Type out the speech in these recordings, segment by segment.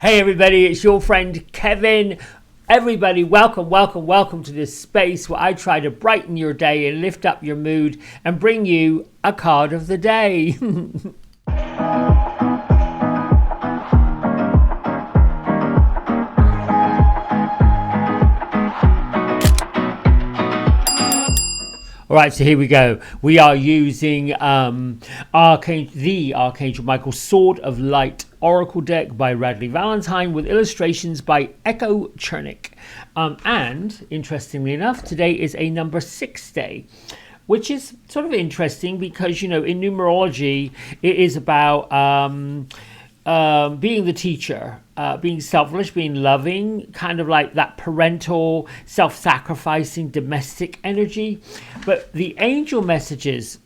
Hey everybody, it's your friend Kevin. Everybody, welcome to this space where I try to brighten your day and lift up your mood and bring you a card of the day. All right, so here we go. We are using the Archangel Michael Sword of Light Oracle deck by Radley Valentine with illustrations by Echo Chernik. And interestingly enough, today is a number 6 day, which is sort of interesting because, you know, in numerology, it is about being the teacher, being selfless, being loving, kind of like that parental, self-sacrificing, domestic energy. But the angel messages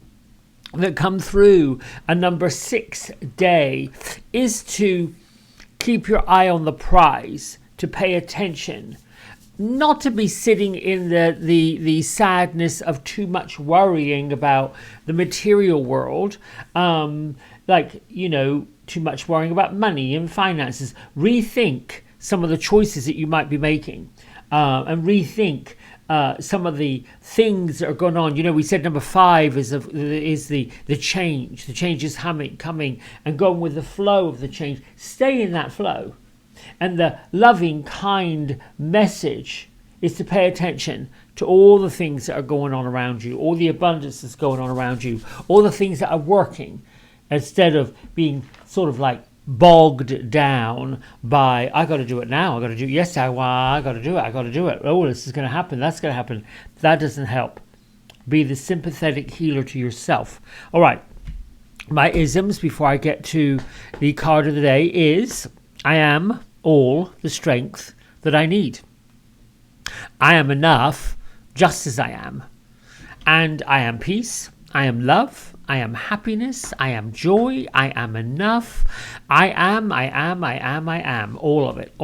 that come through a number 6 day is to keep your eye on the prize, to pay attention, not to be sitting in the sadness of too much worrying about the material world, like, you know, too much worrying about money and finances. Rethink some of the choices that you might be making, and rethink some of the things that are going on. You know, we said number 5 is the change. The change is coming and going with the flow of the change. Stay in that flow. And the loving, kind message is to pay attention to all the things that are going on around you, all the abundance that's going on around you, all the things that are working, instead of being sort of like bogged down by, I got to do it now, I got to do it yesterday, I got to do it, oh, this is going to happen, that's going to happen. That doesn't help. Be the sympathetic healer to yourself. All right, my isms before I get to the card of the day is, I am all the strength that I need. I am enough just as I am. And I am peace, I am love, I am happiness, I am joy, I am enough, I am. All of it.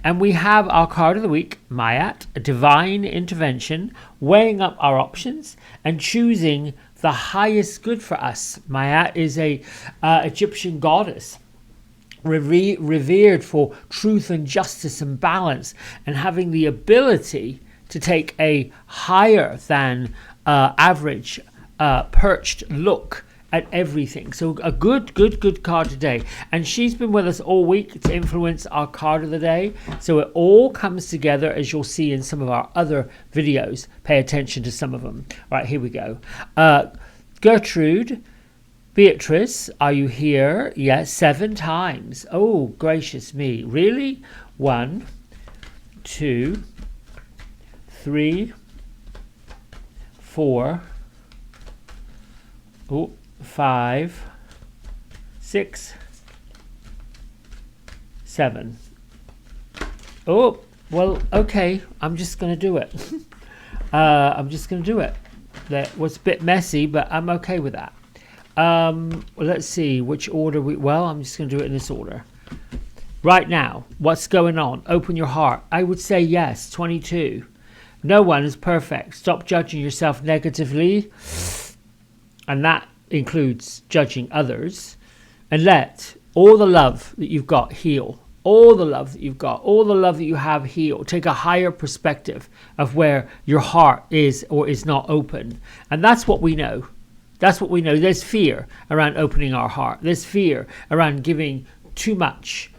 And we have our card of the week, Mayat, a divine intervention, weighing up our options and choosing the highest good for us. Mayat is a Egyptian goddess, revered for truth and justice and balance, and having the ability to take a higher than average perched look at everything. So a good card today, and she's been with us all week to influence our card of the day, so it all comes together, as you'll see in some of our other videos. Pay attention to some of them. All right, here we go. Gertrude, Beatrice, are you here? Yes, 7 times. Oh, gracious me. Really? 1, 2, 3, 4, 5, 6, 7. Oh, well, okay. I'm just going to do it. That was a bit messy, but I'm okay with that. Let's see which order I'm just going to do it in this order. Right now, what's going on? Open your heart. I would say yes, 22. No one is perfect. Stop judging yourself negatively. And that includes judging others. And let all the love that you've got heal. All the love that you've got, all the love that you have heal. Take a higher perspective of where your heart is or is not open. And that's what we know. That's what we know. There's fear around opening our heart. There's fear around giving too much.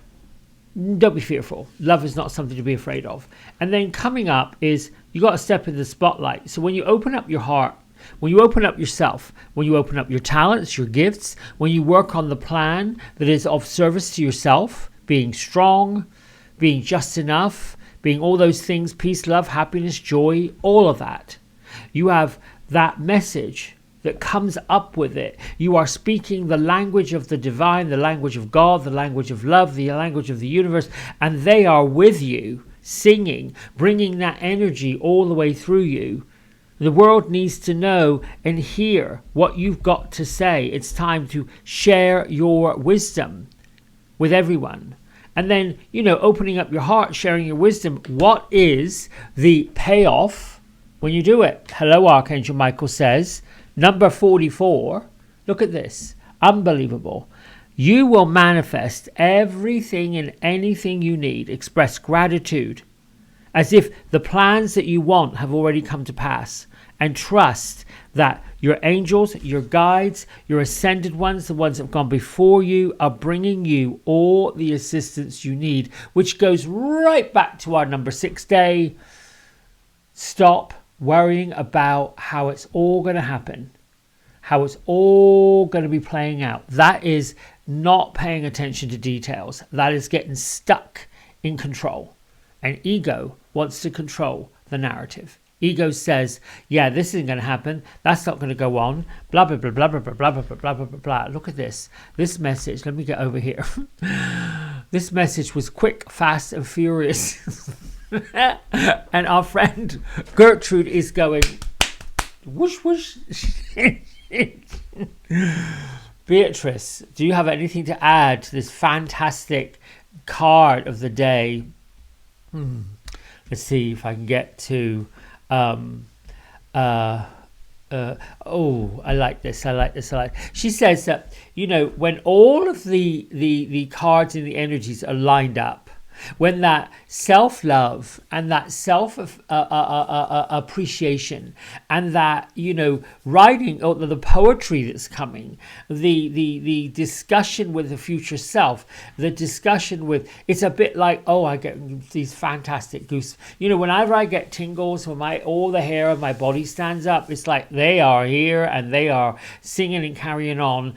Don't be fearful. Love is not something to be afraid of. And then coming up is you got to step in the spotlight. So when you open up your heart, when you open up yourself, when you open up your talents, your gifts, when you work on the plan that is of service to yourself, being strong, being just enough, being all those things, peace, love, happiness, joy, all of that. You have that message that comes up with it. You are speaking the language of the divine, the language of God, the language of love, the language of the universe, and they are with you, singing, bringing that energy all the way through you. The world needs to know and hear what you've got to say. It's time to share your wisdom with everyone. And then, you know, opening up your heart, sharing your wisdom. What is the payoff when you do it? Hello, Archangel Michael says. Number 44. Look at this. Unbelievable. You will manifest everything and anything you need. Express gratitude as if the plans that you want have already come to pass, and trust that your angels, your guides, your ascended ones, the ones that have gone before you, are bringing you all the assistance you need, which goes right back to our number 6 day. Stop worrying about how it's all going to happen, how it's all going to be playing out. That is not paying attention to details. That is getting stuck in control. And ego wants to control the narrative. Ego says, yeah, this isn't going to happen. That's not going to go on. Blah, blah, blah, blah, blah, blah, blah, blah, blah, blah, blah, blah. Look at this. This message, let me get over here. This message was quick, fast, and furious. And our friend Gertrude is going, whoosh, whoosh. Beatrice, do you have anything to add to this fantastic card of the day? Let's see if I can get to... I like this. She says that, when all of the cards and the energies are lined up, when that self-love and that self-appreciation and that, writing, or the poetry that's coming, the discussion with the future self, the discussion with, it's a bit like, I get these fantastic goose. Whenever I get tingles, when all the hair of my body stands up, it's like they are here and they are singing and carrying on.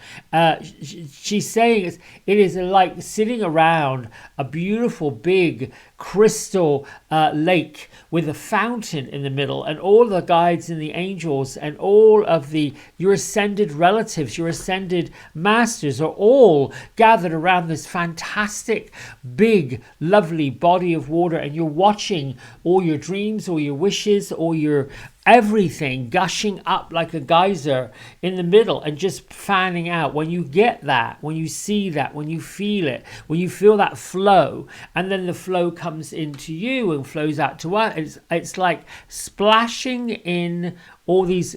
She's saying it is like sitting around a beautiful big crystal lake with a fountain in the middle, and all the guides and the angels and all of your ascended relatives, your ascended masters are all gathered around this fantastic big lovely body of water, and you're watching all your dreams, all your wishes, all your everything gushing up like a geyser in the middle and just fanning out. When you get that, when you see that, when you feel it, when you feel that flow, and then the flow comes into you and flows out to us, it's like splashing in all these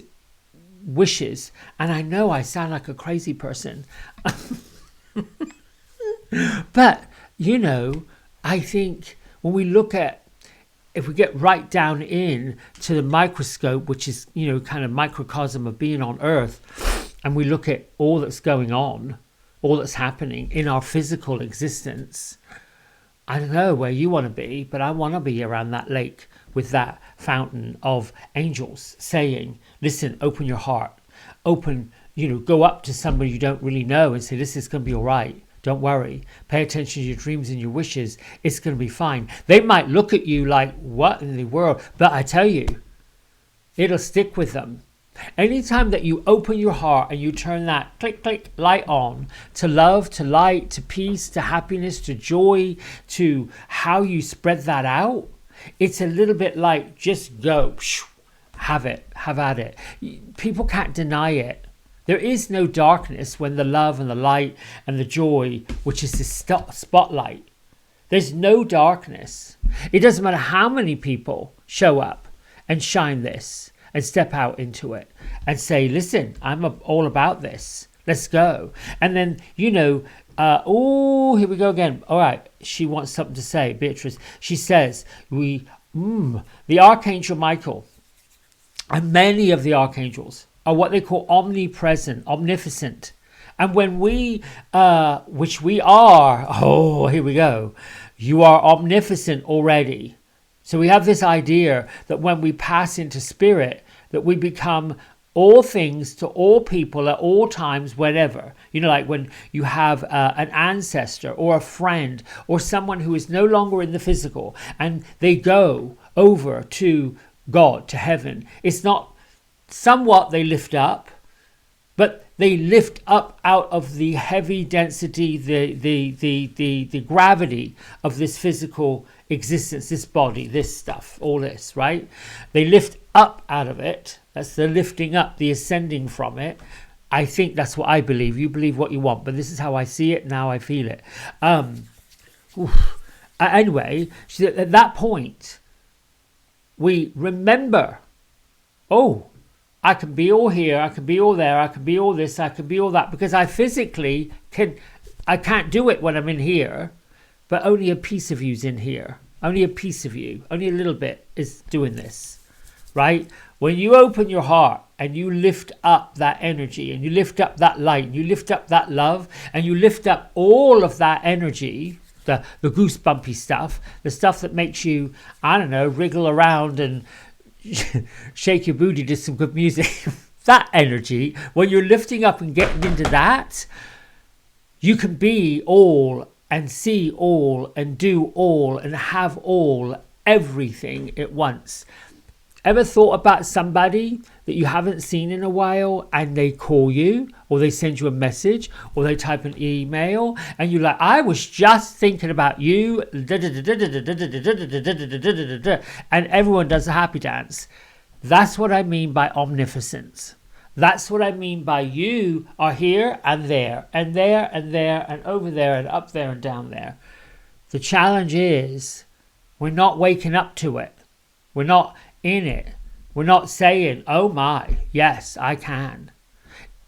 wishes. And I know I sound like a crazy person, but I think when we look at, if we get right down in to the microscope, which is, kind of microcosm of being on Earth, and we look at all that's going on, all that's happening in our physical existence, I don't know where you want to be, but I want to be around that lake with that fountain of angels saying, listen, open your heart, go up to somebody you don't really know and say, this is going to be all right. Don't worry. Pay attention to your dreams and your wishes. It's going to be fine. They might look at you like, what in the world? But I tell you, it'll stick with them. Anytime that you open your heart and you turn that click, click light on to love, to light, to peace, to happiness, to joy, to how you spread that out, it's a little bit like just go, have at it. People can't deny it. There is no darkness when the love and the light and the joy, which is the spotlight. There's no darkness. It doesn't matter how many people show up and shine this and step out into it and say, listen, I'm all about this. Let's go. And then, here we go again. All right. She wants something to say, Beatrice. She says, the Archangel Michael and many of the archangels are what they call omnipresent, omnificent. And when we, which we are, here we go. You are omnificent already. So we have this idea that when we pass into spirit, that we become all things to all people at all times, whenever. Like when you have an ancestor or a friend or someone who is no longer in the physical and they go over to God, to heaven. It's not somewhat they lift up, but they lift up out of the heavy density, the gravity of this physical existence, this body, this stuff, all this, right? They lift up out of it. That's the lifting up, the ascending from it. I think that's what I believe. You believe what you want, but this is how I see it. Now I feel it. Anyway, at that point, we remember, I can be all here, I can be all there, I can be all this, I can be all that, because I physically can I can't do it when I'm in here, but only a piece of you's in here. Only a piece of you, only a little bit is doing this, right? When you open your heart and you lift up that energy and you lift up that light and you lift up that love and you lift up all of that energy, the goosebumpy stuff, the stuff that makes you, I don't know, wriggle around and shake your booty to some good music, that energy, when you're lifting up and getting into that, you can be all and see all and do all and have all, everything at once. Ever thought about somebody that you haven't seen in a while and they call you or they send you a message or they type an email and you're like, I was just thinking about you, and everyone does a happy dance. That's what I mean by omnificence. That's what I mean by you are here and there and there and there and over there and up there and down there. The challenge is we're not waking up to it. We're not in it. We're not saying, oh my, yes, I can.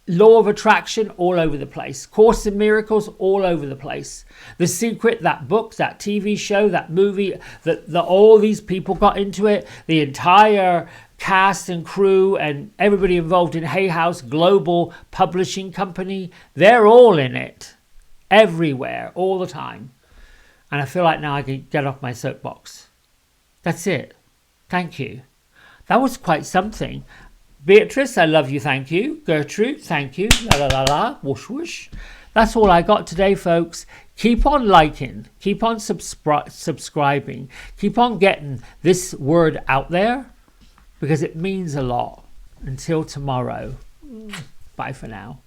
Law of attraction all over the place. Course in Miracles all over the place. The Secret, that book, that TV show, that movie, that all these people got into it. The entire cast and crew and everybody involved in Hay House Global Publishing Company, they're all in it. Everywhere, all the time. And I feel like now I can get off my soapbox. That's it. Thank you. That was quite something. Beatrice, I love you, thank you. Gertrude, thank you. La la la la, whoosh whoosh. That's all I got today, folks. Keep on liking, keep on subscribing, keep on getting this word out there because it means a lot. Until tomorrow, bye for now.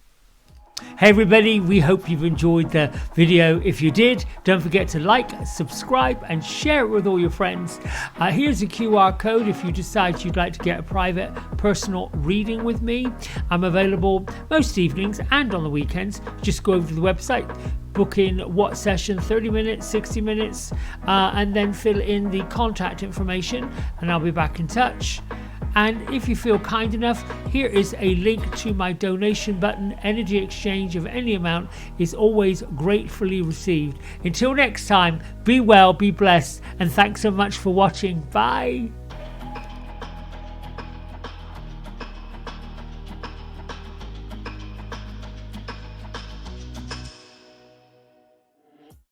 Hey everybody, we hope you've enjoyed the video. If you did, don't forget to like, subscribe and share it with all your friends. Here's a QR code if you decide you'd like to get a private personal reading with me. I'm available most evenings and on the weekends. Just go over to the website, book in what session, 30 minutes, 60 minutes, and then fill in the contact information and I'll be back in touch. And if you feel kind enough, here is a link to my donation button. Energy exchange of any amount is always gratefully received. Until next time, be well, be blessed, and thanks so much for watching. Bye.